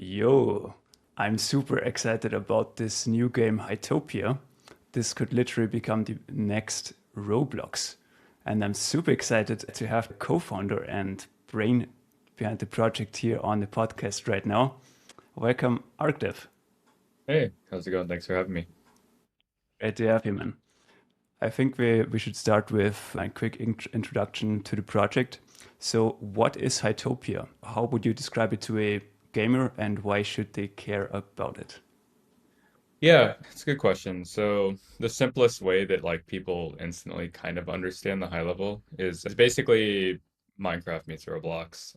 Yo, I'm super excited about this new game, HYTOPIA. This could literally become the next Roblox. And I'm super excited to have a co-founder and brain behind the project here on the podcast right now. Welcome, ArcDev. Hey, how's it going? Thanks for having me. Great to have you, man. I think we should start with a quick introduction to the project. So, what is HYTOPIA? How would you describe it to a gamer, and why should they care about it? Yeah, it's a good question. So the simplest way that like people instantly kind of understand the high level is it's basically Minecraft meets Roblox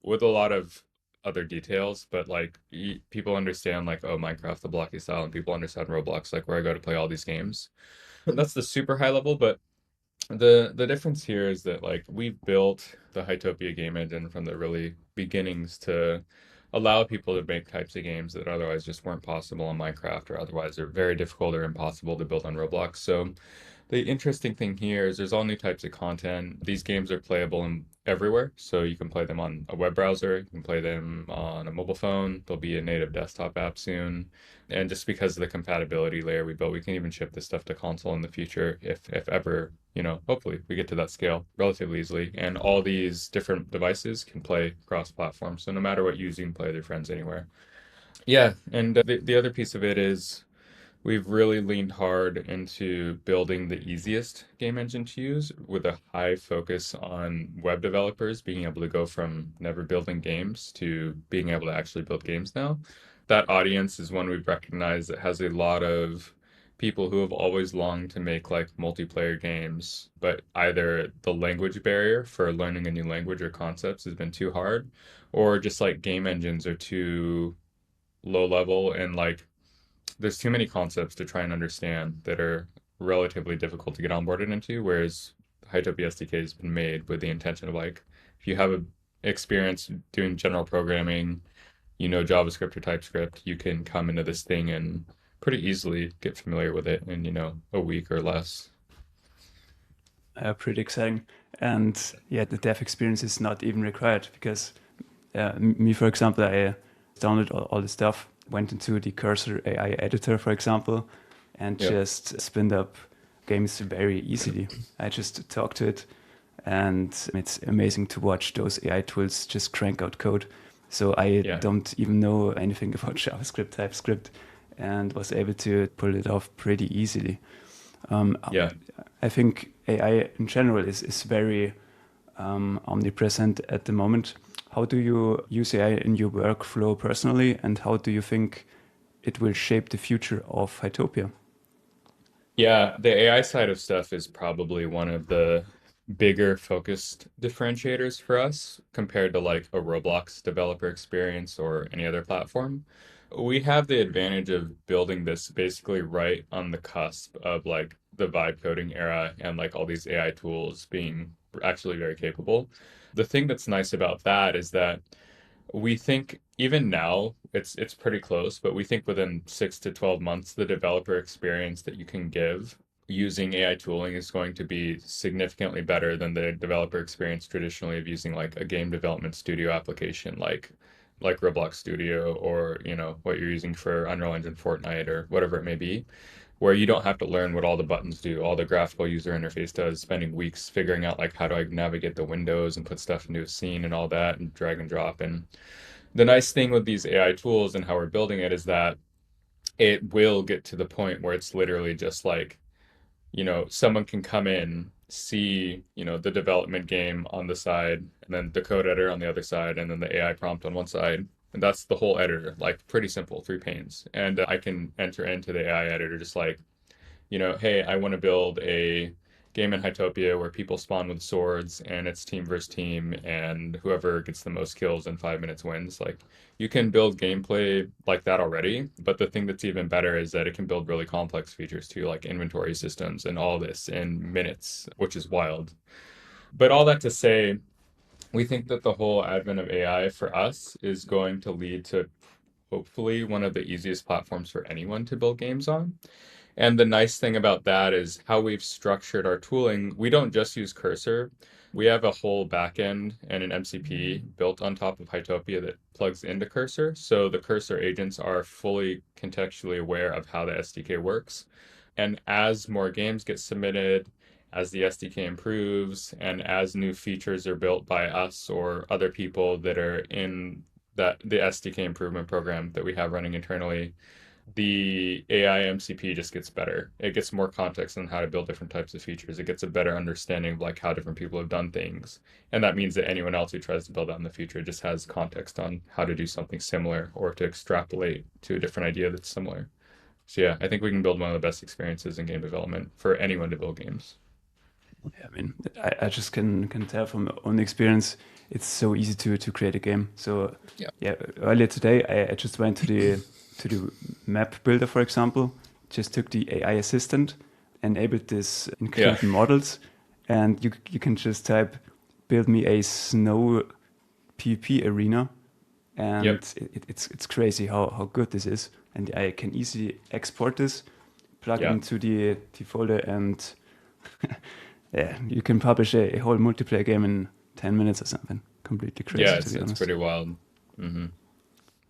with a lot of other details, but like people understand like, oh, Minecraft, the blocky style, and people understand Roblox, like where I go to play all these games. That's the super high level, but the difference here is that like we've built the Hytopia game engine from the really beginnings to allow people to make types of games that otherwise just weren't possible on Minecraft or otherwise are very difficult or impossible to build on Roblox. So the interesting thing here is there's all new types of content. These games are playable in everywhere, so you can play them on a web browser, you can play them on a mobile phone. There'll be a native desktop app soon. And just because of the compatibility layer we built, we can even ship this stuff to console in the future if ever, hopefully we get to that scale relatively easily. And all these different devices can play cross-platform. So no matter what you use, you can play with your friends anywhere. Yeah, and the other piece of it is we've really leaned hard into building the easiest game engine to use with a high focus on web developers being able to go from never building games to being able to actually build games now. That audience is one we've recognized that has a lot of people who have always longed to make like multiplayer games, but either the language barrier for learning a new language or concepts has been too hard, or just like game engines are too low level and like there's too many concepts to try and understand that are relatively difficult to get onboarded into, whereas Hytopia SDK has been made with the intention of like, if you have a experience doing general programming, you know JavaScript or TypeScript, you can come into this thing and pretty easily get familiar with it in, a week or less. Pretty exciting. And yeah, the dev experience is not even required because me, for example, I downloaded all the stuff, went into the Cursor AI editor, for example, and Yep. just spinned up games very easily. I just talk to it, and it's amazing to watch those AI tools just crank out code. So I Yeah. don't even know anything about JavaScript, TypeScript, and was able to pull it off pretty easily. Um, Yeah. I think AI in general is very omnipresent at the moment. How do you use AI in your workflow personally, and how do you think it will shape the future of Hytopia? Yeah, the AI side of stuff is probably one of the bigger focused differentiators for us compared to like a Roblox developer experience or any other platform. We have the advantage of building this basically right on the cusp of like the vibe coding era and like all these AI tools being actually very capable. The thing that's nice about that is that we think even now it's pretty close, but we think within 6 to 12 months, the developer experience that you can give using AI tooling is going to be significantly better than the developer experience traditionally of using like a game development studio application like Roblox Studio or what you're using for Unreal Engine Fortnite or whatever it may be where you don't have to learn what all the buttons do, all the graphical user interface does, spending weeks figuring out like how do I navigate the windows and put stuff into a scene and all that and drag and drop. And the nice thing with these AI tools and how we're building it is that it will get to the point where it's literally just like, someone can come in, see, the development game on the side, and then the code editor on the other side, and then the AI prompt on one side. And that's the whole editor, like pretty simple, 3 panes. And I can enter into the AI editor just like hey, I want to build a game in Hytopia where people spawn with swords and it's team versus team, and whoever gets the most kills in 5 minutes wins. Like, you can build gameplay like that already, but the thing that's even better is that it can build really complex features too, like inventory systems and all this in minutes, which is wild. But all that to say, we think that the whole advent of AI for us is going to lead to hopefully one of the easiest platforms for anyone to build games on. And the nice thing about that is how we've structured our tooling. We don't just use Cursor. We have a whole backend and an MCP built on top of HYTOPIA that plugs into Cursor. So the Cursor agents are fully contextually aware of how the SDK works. And as more games get submitted, as the SDK improves, and as new features are built by us or other people that are in the SDK improvement program that we have running internally, the AI MCP just gets better. It gets more context on how to build different types of features. It gets a better understanding of like how different people have done things. And that means that anyone else who tries to build that in the future just has context on how to do something similar or to extrapolate to a different idea that's similar. So yeah, I think we can build one of the best experiences in game development for anyone to build games. Yeah, I mean, I just can tell from my own experience, it's so easy to create a game. So Yeah. yeah, earlier today I just went to the map builder, for example, just took the AI assistant, enabled this Yeah. including models, and you can just type build me a snow PvP arena, and Yep. it's crazy how good this is. And I can easily export this, plug it Yeah. into the folder, and yeah, you can publish a whole multiplayer game in 10 minutes or something. Completely Yeah, crazy, to be it's honest. pretty wild. hmm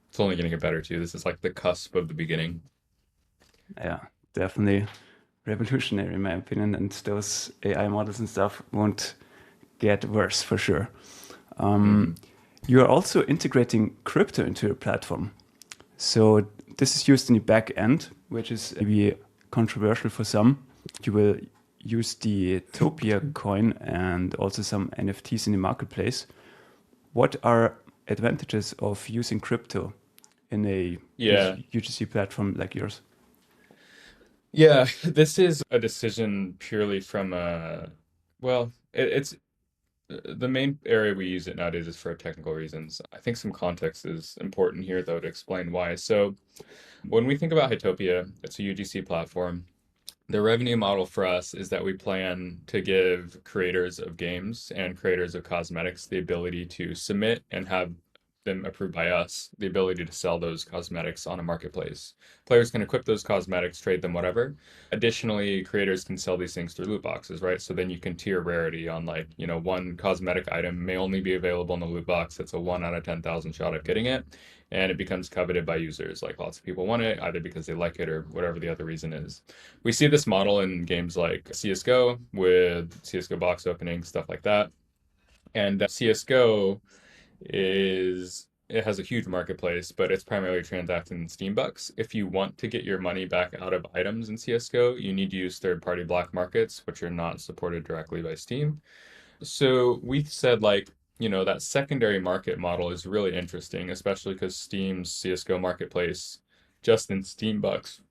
It's only going to get better too. This is like the cusp of the beginning. Yeah, definitely revolutionary in my opinion. And those AI models and stuff won't get worse for sure. Um, hmm you are also integrating crypto into your platform. So this is used in the back end, which is maybe controversial for some. You will use the TOPIA coin and also some NFTs in the marketplace. What are advantages of using crypto in a Yeah. UGC platform like yours? Yeah, this is a decision purely from well, it's the main area we use it nowadays is for technical reasons. I think some context is important here, though, to explain why. So, when we think about Hytopia, it's a UGC platform. The revenue model for us is that we plan to give creators of games and creators of cosmetics the ability to submit and have them approved by us, the ability to sell those cosmetics on a marketplace. Players can equip those cosmetics, trade them, whatever. Additionally, creators can sell these things through loot boxes, right? So then you can tier rarity on like, one cosmetic item may only be available in the loot box. That's a 1 out of 10,000 shot of getting it. And it becomes coveted by users. Like lots of people want it, either because they like it or whatever the other reason is. We see this model in games like CSGO with CSGO box opening, stuff like that. And CSGO it has a huge marketplace, but it's primarily transacting in Steam bucks. If you want to get your money back out of items in CSGO, you need to use third-party black markets, which are not supported directly by Steam. So we said like, that secondary market model is really interesting, especially because Steam's CSGO marketplace, just in Steam bucks,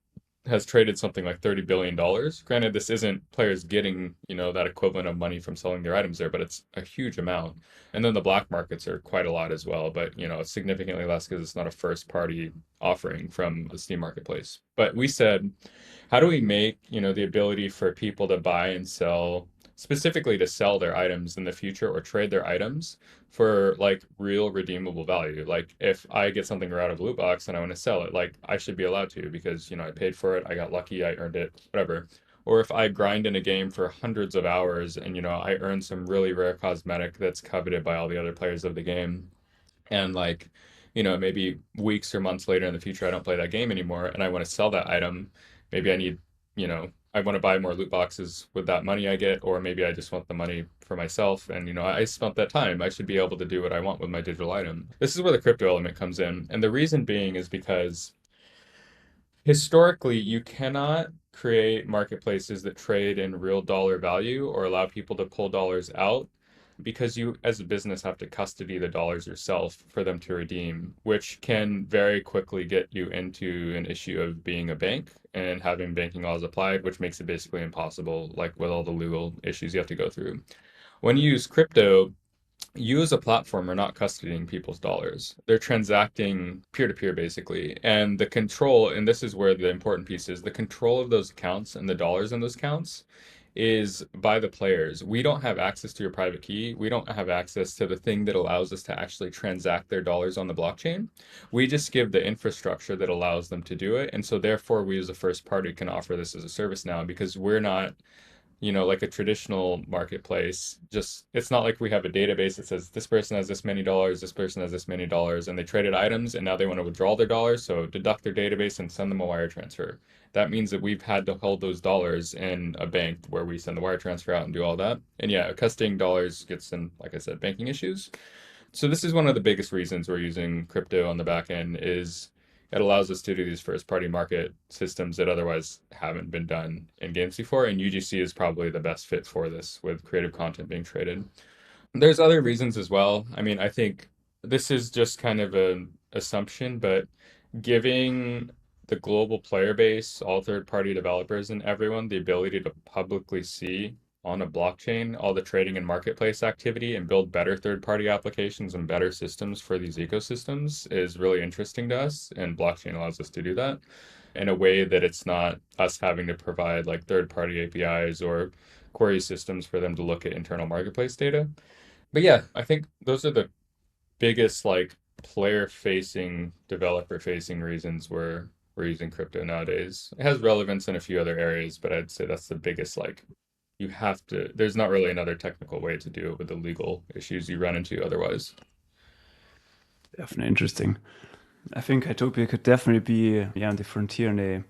has traded something like $30 billion. Granted, this isn't players getting, that equivalent of money from selling their items there, but it's a huge amount. And then the black markets are quite a lot as well, but it's significantly less because it's not a first party offering from the Steam marketplace. But we said, how do we make, the ability for people to buy and sell, specifically to sell their items in the future or trade their items for like real redeemable value. Like if I get something out of a loot box and I want to sell it, like I should be allowed to because, I paid for it, I got lucky, I earned it, whatever. Or if I grind in a game for hundreds of hours and, I earn some really rare cosmetic that's coveted by all the other players of the game, and like, maybe weeks or months later in the future, I don't play that game anymore and I want to sell that item. Maybe I need, I want to buy more loot boxes with that money I get, or maybe I just want the money for myself. And, I spent that time. I should be able to do what I want with my digital item. This is where the crypto element comes in. And the reason being is because historically, you cannot create marketplaces that trade in real dollar value or allow people to pull dollars out because you, as a business, have to custody the dollars yourself for them to redeem, which can very quickly get you into an issue of being a bank and having banking laws applied, which makes it basically impossible, like with all the legal issues you have to go through. When you use crypto, you as a platform are not custodying people's dollars. They're transacting peer to peer basically. And the control, and this is where the important piece is, the control of those accounts and the dollars in those accounts is by the players. We don't have access to your private key. We don't have access to the thing that allows us to actually transact their dollars on the blockchain. We just give the infrastructure that allows them to do it. And so therefore we as a first party can offer this as a service now because we're not, like a traditional marketplace, just it's not like we have a database that says this person has this many dollars, this person has this many dollars, and they traded items and now they want to withdraw their dollars, so deduct their database and send them a wire transfer. That means that we've had to hold those dollars in a bank where we send the wire transfer out and do all that. And yeah, custodying dollars gets in, like I said, banking issues. So this is one of the biggest reasons we're using crypto on the back end is it allows us to do these first party market systems that otherwise haven't been done in games before. And UGC is probably the best fit for this with creative content being traded. There's other reasons as well. I mean, I think this is just kind of an assumption, but giving the global player base, all third-party developers and everyone the ability to publicly see on a blockchain all the trading and marketplace activity and build better third-party applications and better systems for these ecosystems is really interesting to us, and blockchain allows us to do that in a way that it's not us having to provide like third-party APIs or query systems for them to look at internal marketplace data. But yeah, I think those are the biggest like player facing, developer facing reasons we're using crypto nowadays. It has relevance in a few other areas, but I'd say that's the biggest like you have to there's not really another technical way to do it with the legal issues you run into otherwise. Definitely interesting. I think Hytopia could definitely be on the frontier and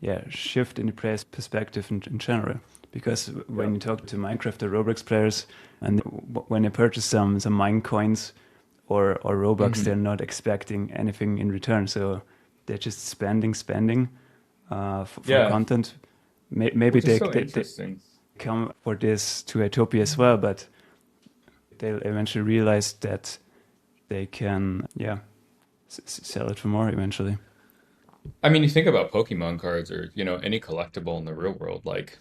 a shift in the player's perspective in general. Because Yeah. when you talk to Minecraft or Roblox players, and when they purchase some mine coins or Robux, Hmm. they're not expecting anything in return. So they're just spending for Yeah, content. Maybe which is so they interesting. come for this to Hytopia as well, but they'll eventually realize that they can, sell it for more eventually. I mean, you think about Pokemon cards or, any collectible in the real world, like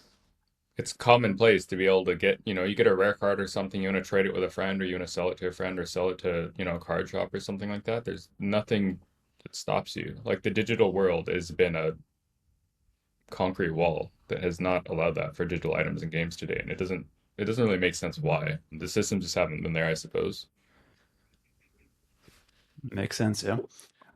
it's commonplace to be able to get, you get a rare card or something, you want to trade it with a friend or you want to sell it to a friend or sell it to, a card shop or something like that. There's nothing that stops you. Like the digital world has been a concrete wall that has not allowed that for digital items and games today, and it doesn't really make sense why. The systems just haven't been there, I suppose. Makes sense, yeah.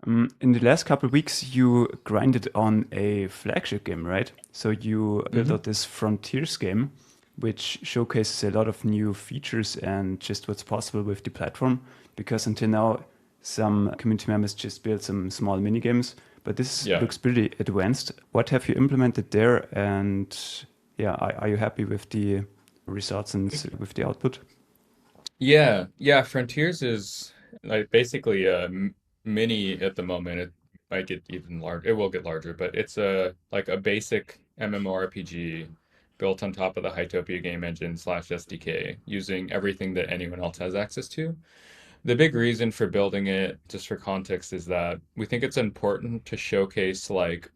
In the last couple of weeks, you grinded on a flagship game, right? So you built Hmm. out this Frontiers game, which showcases a lot of new features and just what's possible with the platform. Because until now, some community members just built some small mini games, but this Yeah. looks pretty advanced. What have you implemented there? And are you happy with the results and with the output? Yeah, yeah, Frontiers is like basically a mini at the moment. It might get even larger. It will get larger, but it's a like a basic MMORPG built on top of the Hytopia game engine slash SDK, using everything that anyone else has access to. The big reason for building it, just for context, is that we think it's important to showcase like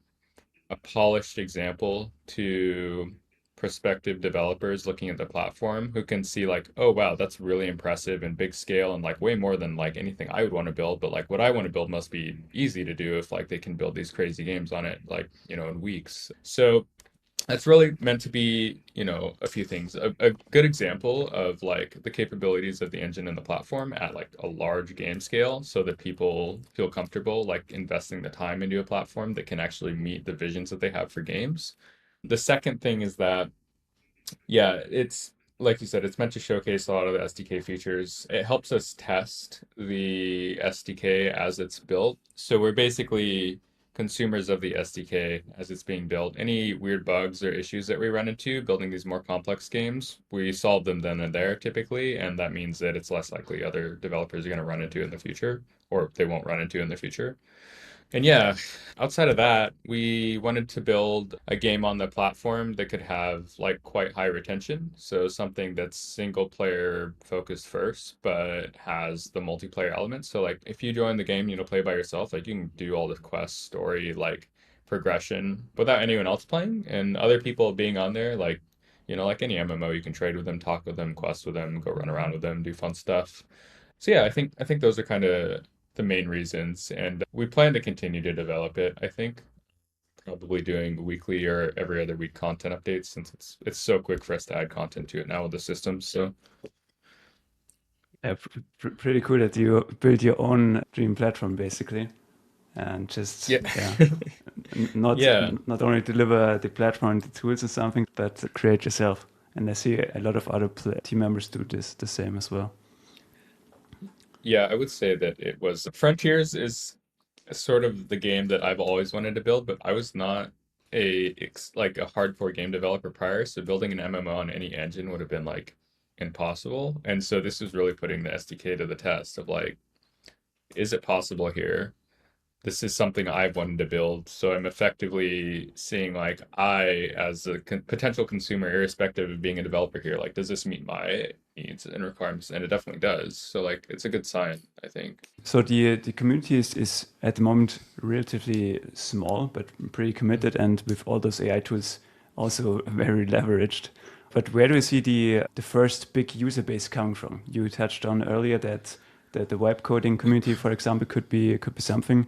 a polished example to prospective developers looking at the platform who can see like, oh wow, that's really impressive and big scale and like way more than like anything I would want to build, but like what I want to build must be easy to do if like they can build these crazy games on it like, in weeks. So that's really meant to be, a few things. A good example of like the capabilities of the engine and the platform at like a large game scale so that people feel comfortable like investing the time into a platform that can actually meet the visions that they have for games. The second thing is that yeah, it's like you said, it's meant to showcase a lot of the SDK features. It helps us test the SDK as it's built. So we're basically consumers of the SDK as it's being built. Any weird bugs or issues that we run into building these more complex games, we solve them then and there typically, and that means that it's less likely other developers are going to run into in the future, or they won't run into in the future. And yeah, outside of that, we wanted to build a game on the platform that could have like quite high retention. So something that's single player focused first, but has the multiplayer elements. So like if you join the game, play by yourself, like you can do all the quest, story, like progression without anyone else playing and other people being on there, like like any MMO, you can trade with them, talk with them, quest with them, go run around with them, do fun stuff. So yeah, I think those are kind of the main reasons, and we plan to continue to develop it, I think. probably doing weekly or every other week content updates since it's so quick for us to add content to it now with the systems. So Yeah, pretty cool that you build your own dream platform basically, and just yeah. yeah, not Yeah. not only deliver the platform, the tools or something, but create yourself. And I see a lot of other team members do this the same as well. Yeah, I would say that it was Frontiers is sort of the game that I've always wanted to build, but I was not like a hardcore game developer prior, so building an MMO on any engine would have been like impossible. And so this is really putting the SDK to the test of like, is it possible here? This is something I've wanted to build. So I'm effectively seeing like I, as a potential consumer, irrespective of being a developer here, like, does this meet my needs and requirements? And it definitely does. So like, it's a good sign, I think. So the community is at the moment relatively small, but pretty committed, and with all those AI tools also very leveraged. But where do you see the first big user base coming from? You touched on earlier that the web coding community, for example, could be something.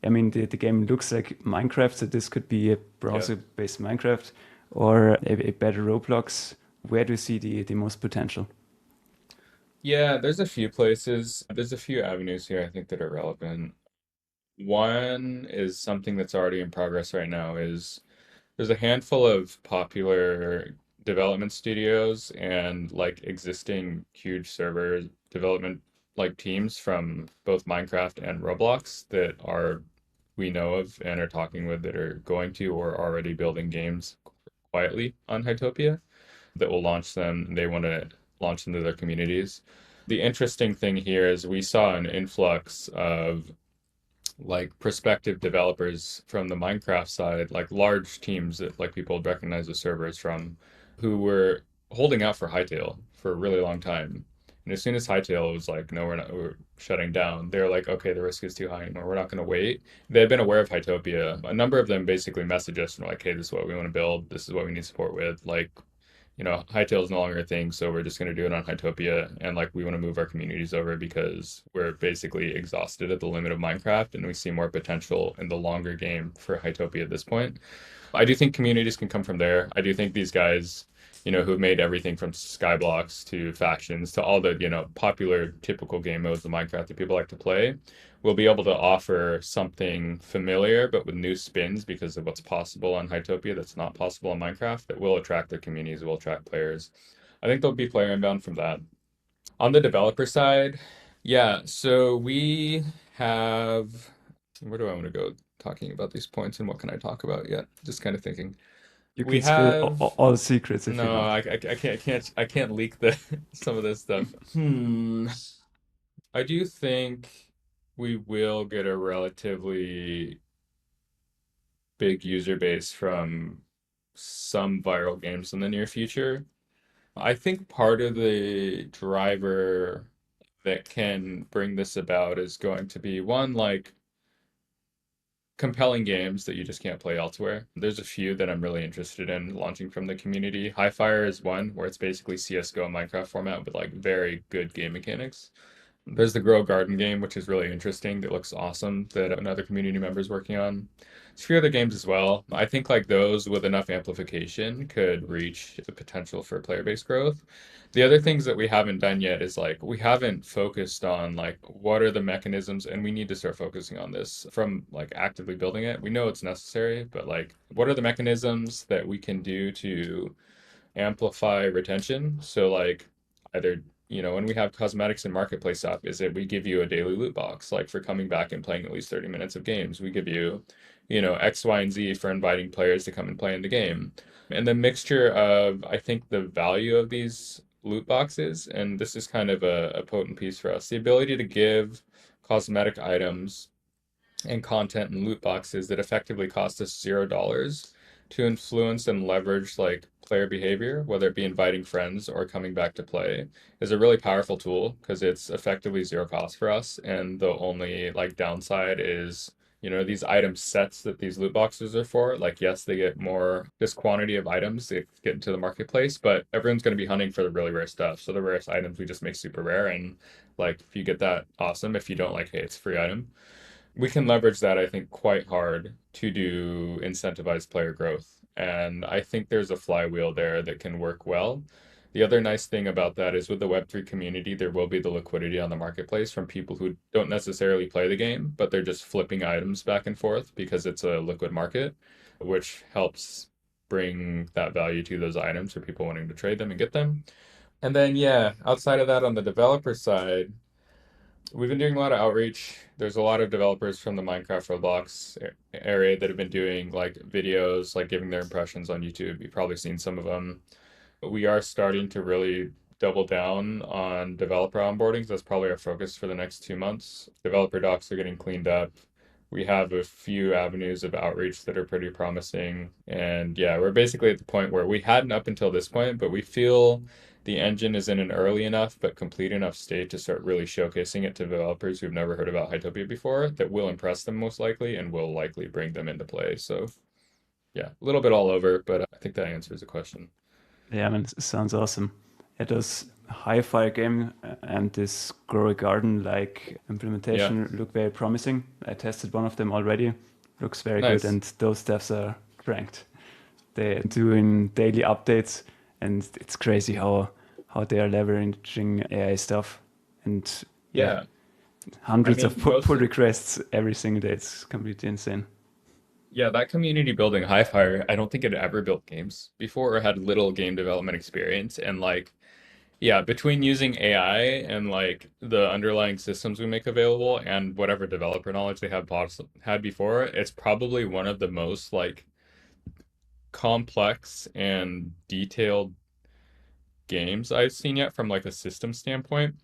I mean, the game looks like Minecraft, so this could be a Yeah. browser-based Minecraft or a better Roblox. Where do you see the most potential? Yeah, there's a few places, there's a few avenues here I think that are relevant. One is something that's already in progress right now is there's a handful of popular development studios and like existing huge server development like teams from both Minecraft and Roblox that are we know of and are talking with that are going to or already building games quietly on Hytopia that will launch them. They want to launch into their communities. The interesting thing here is we saw an influx of like prospective developers from the Minecraft side, like large teams that like people would recognize the servers from, who were holding out for Hytale for a really long time. And as soon as Hytale was like, no, we're shutting down, they're like, okay, the risk is too high anymore. We're not going to wait. They had been aware of Hytopia. A number of them basically messaged us and were like, hey, this is what we want to build. This is what we need support with. Like, Hytale is no longer a thing, so we're just going to do it on Hytopia. And like, we want to move our communities over because we're basically exhausted at the limit of Minecraft, and we see more potential in the longer game for Hytopia at this point. I do think communities can come from there. I do think these guys, who've made everything from skyblocks to factions to all the, popular typical game modes of Minecraft that people like to play, will be able to offer something familiar but with new spins because of what's possible on Hytopia that's not possible on Minecraft that will attract their communities, will attract players. I think there'll be player inbound from that. On the developer side, yeah, so we have, where do I want to go talking about these points and what can I talk about yet? Just kind of thinking. You We can spill have all secrets if you no, want. I can't leak the some of this stuff. I do think we will get a relatively big user base from some viral games in the near future. I think part of the driver that can bring this about is going to be one, like compelling games that you just can't play elsewhere. There's a few that I'm really interested in launching from the community. Highfire is one where it's basically CS:GO Minecraft format with like very good game mechanics. There's the Grow Garden game, which is really interesting. That looks awesome. That another community member is working on. There's a few other games as well. I think like those with enough amplification could reach the potential for player base growth. The other things that we haven't done yet is like we haven't focused on like what are the mechanisms, and we need to start focusing on this from like actively building it. We know it's necessary, but like what are the mechanisms that we can do to amplify retention? So like either when we have cosmetics and marketplace up, is it we give you a daily loot box, like for coming back and playing at least 30 minutes of games. We give you, X, Y, and Z for inviting players to come and play in the game. And the mixture of, I think, the value of these loot boxes, and this is kind of a potent piece for us, the ability to give cosmetic items and content and loot boxes that effectively cost us $0 to influence and leverage like player behavior, whether it be inviting friends or coming back to play, is a really powerful tool because it's effectively zero cost for us. And the only like downside is, these item sets that these loot boxes are for. Like, yes, they get more this quantity of items that get into the marketplace, but everyone's going to be hunting for the really rare stuff. So the rarest items we just make super rare. And like, if you get that, awesome. If you don't, like, hey, it's a free item. we can leverage that, I think, quite hard to do incentivized player growth. And I think there's a flywheel there that can work well. The other nice thing about that is with the Web3 community, there will be the liquidity on the marketplace from people who don't necessarily play the game, but they're just flipping items back and forth because it's a liquid market, which helps bring that value to those items for people wanting to trade them and get them. And then, yeah, outside of that, on the developer side, we've been doing a lot of outreach. There's a lot of developers from the Minecraft Roblox area that have been doing like videos, like giving their impressions on YouTube. You've probably seen some of them. We are starting to really double down on developer onboardings. That's probably our focus for the next 2 months. Developer docs are getting cleaned up. We have a few avenues of outreach that are pretty promising. And yeah, we're basically at the point where we hadn't up until this point, but we feel the engine is in an early enough but complete enough state to start really showcasing it to developers who've never heard about HYTOPIA before that will impress them most likely and will likely bring them into play. So yeah, a little bit all over, but I think that answers the question. Yeah, I mean, it sounds awesome. It does hi-fi game and this Grow Garden like Yeah, implementation look very promising. I tested one of them already. Looks very good, nice. and those devs are cranked. They're doing daily updates, and it's crazy how they are leveraging AI stuff. And yeah, Yeah. I hundreds mean, of most pull of, requests every single day. It's completely insane. yeah, that community building Hi-Fi, I don't think it ever built games before or had little game development experience. And like, yeah, between using AI and like the underlying systems we make available and whatever developer knowledge they had before, it's probably one of the most like complex and detailed games I've seen yet from like a system standpoint.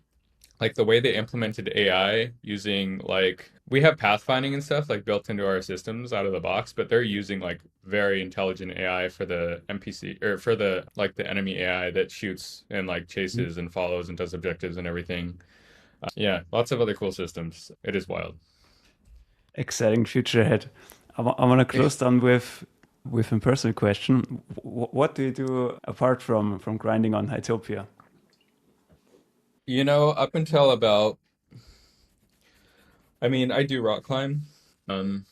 Like the way they implemented AI using like we have pathfinding and stuff like built into our systems out of the box, but they're using like very intelligent AI for the NPC or for the like the enemy AI that shoots and like Mhm. chases and follows and does objectives and everything. Yeah, lots of other cool systems. It is wild. Exciting future ahead. I want to close down with a personal question. What do you do apart from grinding on Hytopia? You know, up until about I mean, I do rock climb. Um,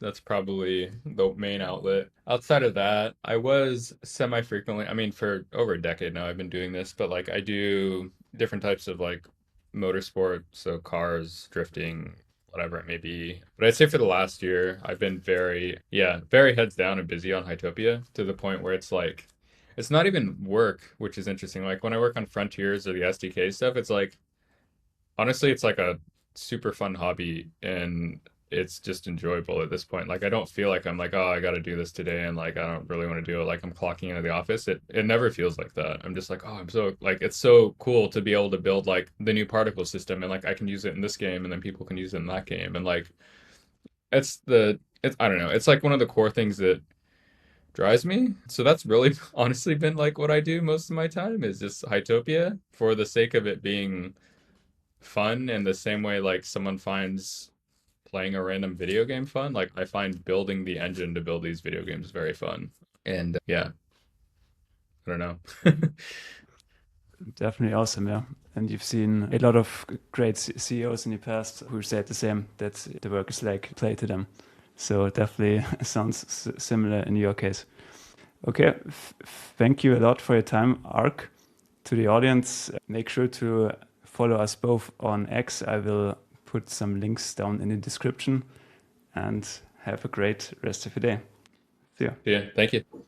that's probably the main outlet. Outside of that, I was semi-frequently, I mean, for over a decade now, I've been doing this, but like I do different types of like motorsport, so cars, drifting, whatever it may be. But I'd say for the last year, I've been very, yeah, very heads down and busy on Hytopia to the point where it's like, it's not even work, which is interesting. Like when I work on Frontiers or the SDK stuff, it's like, honestly, it's like a super fun hobby and it's just enjoyable at this point. Like I don't feel like I'm like, oh, I got to do this today and like I don't really want to do it. Like I'm clocking into the office. It never feels like that. I'm just like, oh, I'm so like it's so cool to be able to build like the new particle system and like I can use it in this game and then people can use it in that game and like it's I don't know. It's like one of the core things that drives me. So that's really honestly been like what I do most of my time is just Hytopia for the sake of it being fun in the same way like someone finds playing a random video game fun. Like I find building the engine to build these video games very fun. And yeah, I don't know. Definitely awesome, yeah. And you've seen a lot of great CEOs in the past who said the same, that the work is like play to them. So it definitely sounds similar in your case. Okay, thank you a lot for your time, Ark. To the audience, make sure to follow us both on X. I will put some links down in the description, and have a great rest of your day. See ya. Yeah, thank you.